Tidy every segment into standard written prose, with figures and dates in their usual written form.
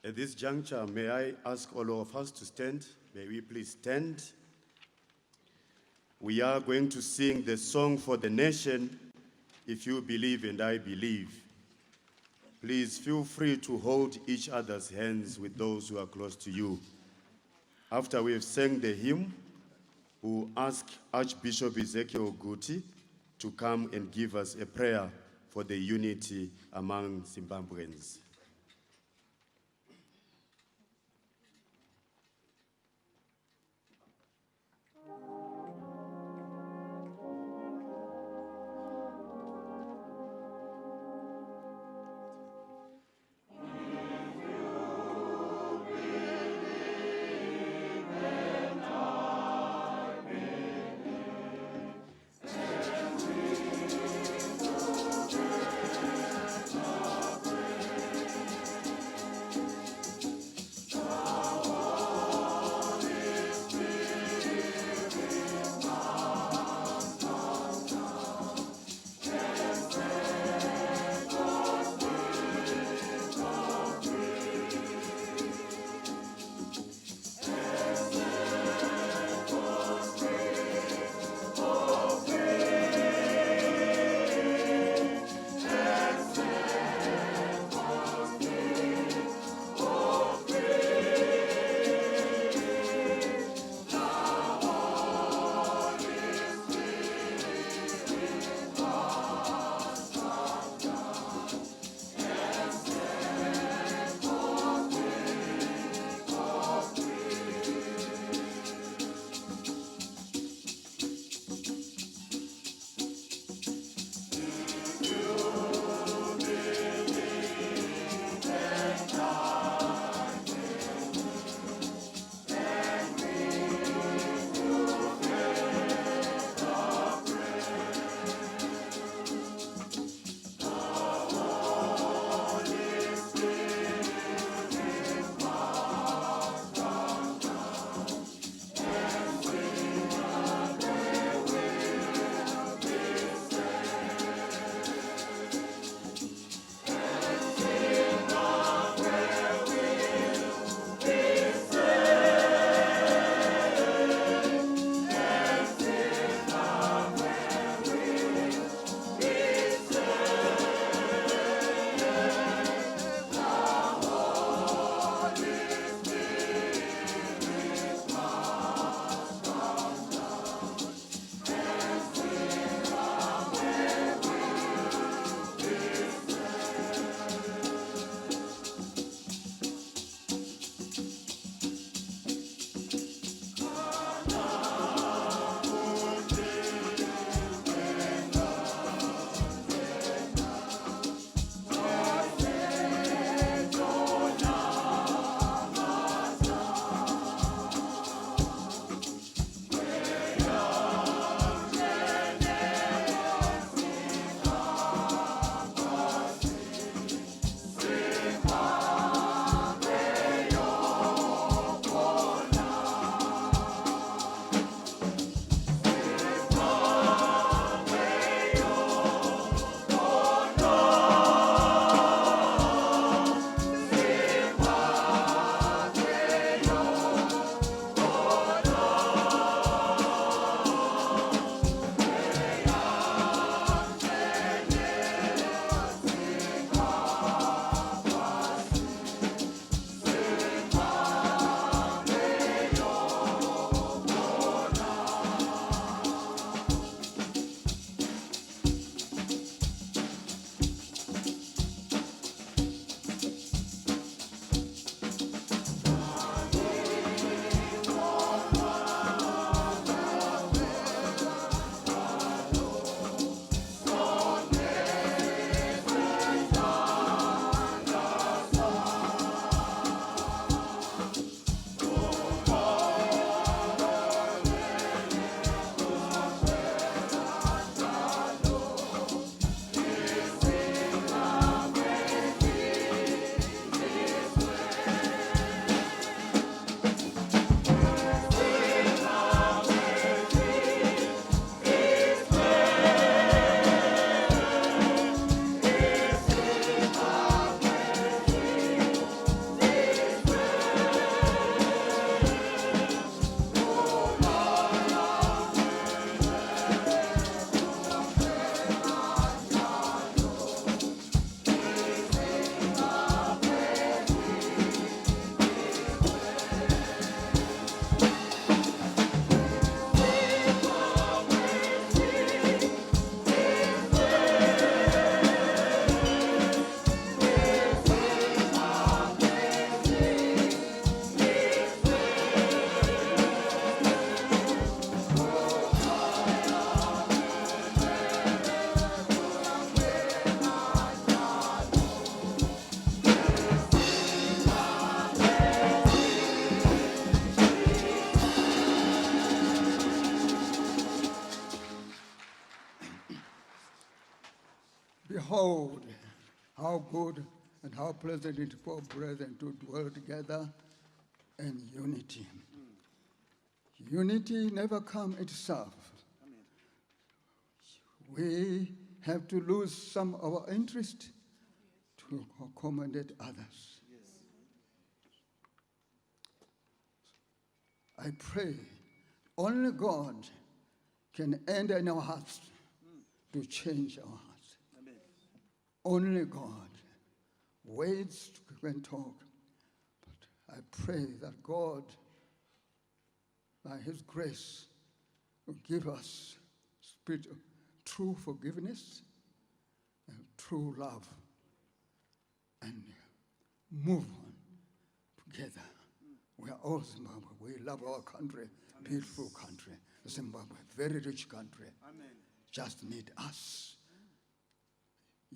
At this juncture, may I ask all of us to stand? May we please stand? We are going to sing the song for the nation, If You Believe and I Believe. Please feel free to hold each other's hands with those who are close to you. After we have sang the hymn, we'll ask Archbishop EH Guti to come and give us a prayer for the unity among Zimbabweans. Behold, how good and how pleasant it is for brethren to dwell together in unity. Unity never comes itself. We have to lose some of our interest to accommodate others. I pray only God can enter in our hearts to change our hearts. Only God. Words can talk. But I pray that God, by His grace, will give us spirit of true forgiveness and true love and move on together. We are all Zimbabwe. We love our country, beautiful country. Zimbabwe, very rich country. Just need us.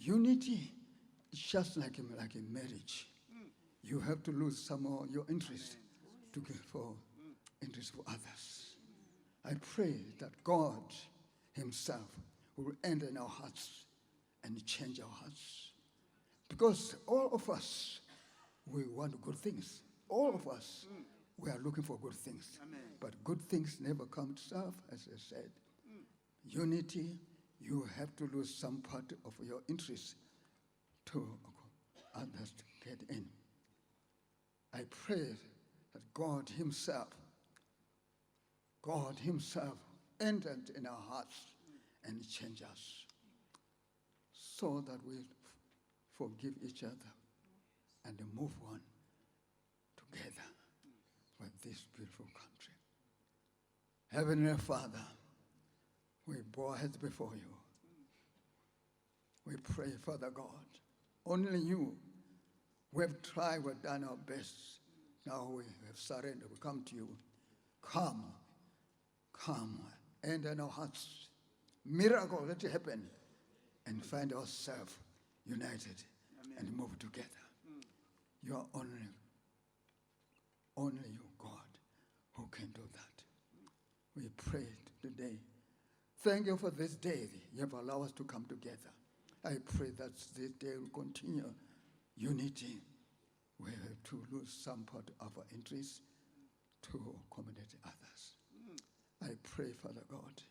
Unity is just like a marriage. You have to lose some of your interest to give for interest for others. I pray that God Himself will enter in our hearts and change our hearts. Because all of us, we want good things. All of us, we are looking for good things. But good things never come to self, as I said. Unity, you have to lose some part of your interest to others to get in. I pray that God Himself entered in our hearts and change us so that we forgive each other and move on together with this beautiful country. Heavenly Father, we bow our heads before you. We pray, Father God, only you. We have tried, we've done our best. Now we have surrendered, we come to you. Come, enter in our hearts. Miracle, let it happen. And find ourselves united and move together. You are only you, God, who can do that. We pray today. Thank you for this day. You have allowed us to come together. I pray that this day will continue unity. We have to lose some part of our interest to accommodate others. I pray, Father God,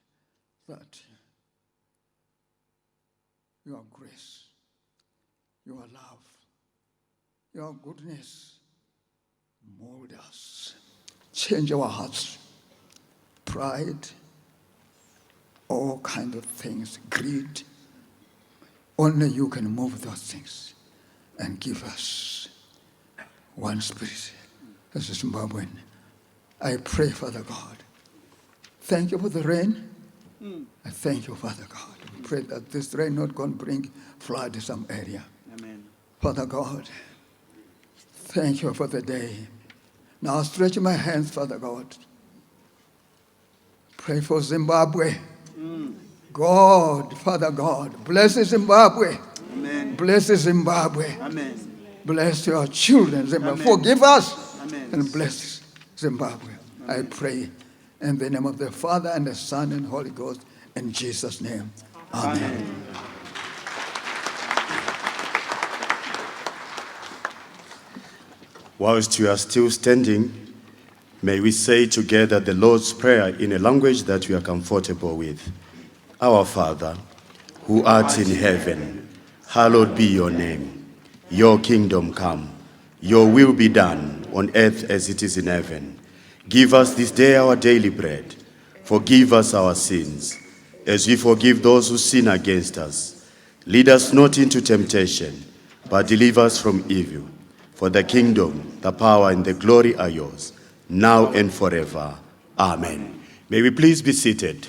that your grace, your love, your goodness mold us, change our hearts, pride, all kinds of things, greed. Only you can move those things and give us one spirit as a Zimbabwean. I pray, Father God. Thank you for the rain. I thank you, Father God. I pray that this rain not going to bring flood in some area. Amen. Father God, thank you for the day. Now stretch my hands, Father God. Pray for Zimbabwe. God, Father God, bless Zimbabwe. Amen. Bless Zimbabwe. Amen. Bless your children, Zimbabwe. Amen. Forgive us. Amen. And bless Zimbabwe. I pray in the name of the Father and the Son and Holy Ghost, in Jesus' name. Amen. Whilst you are still standing, may we say together the Lord's Prayer in a language that we are comfortable with. Our Father, who art in heaven, hallowed be your name. Your kingdom come. Your will be done on earth as it is in heaven. Give us this day our daily bread. Forgive us our sins, as we forgive those who sin against us. Lead us not into temptation, but deliver us from evil. For the kingdom, the power, and the glory are yours, now and forever. Amen. May we please be seated.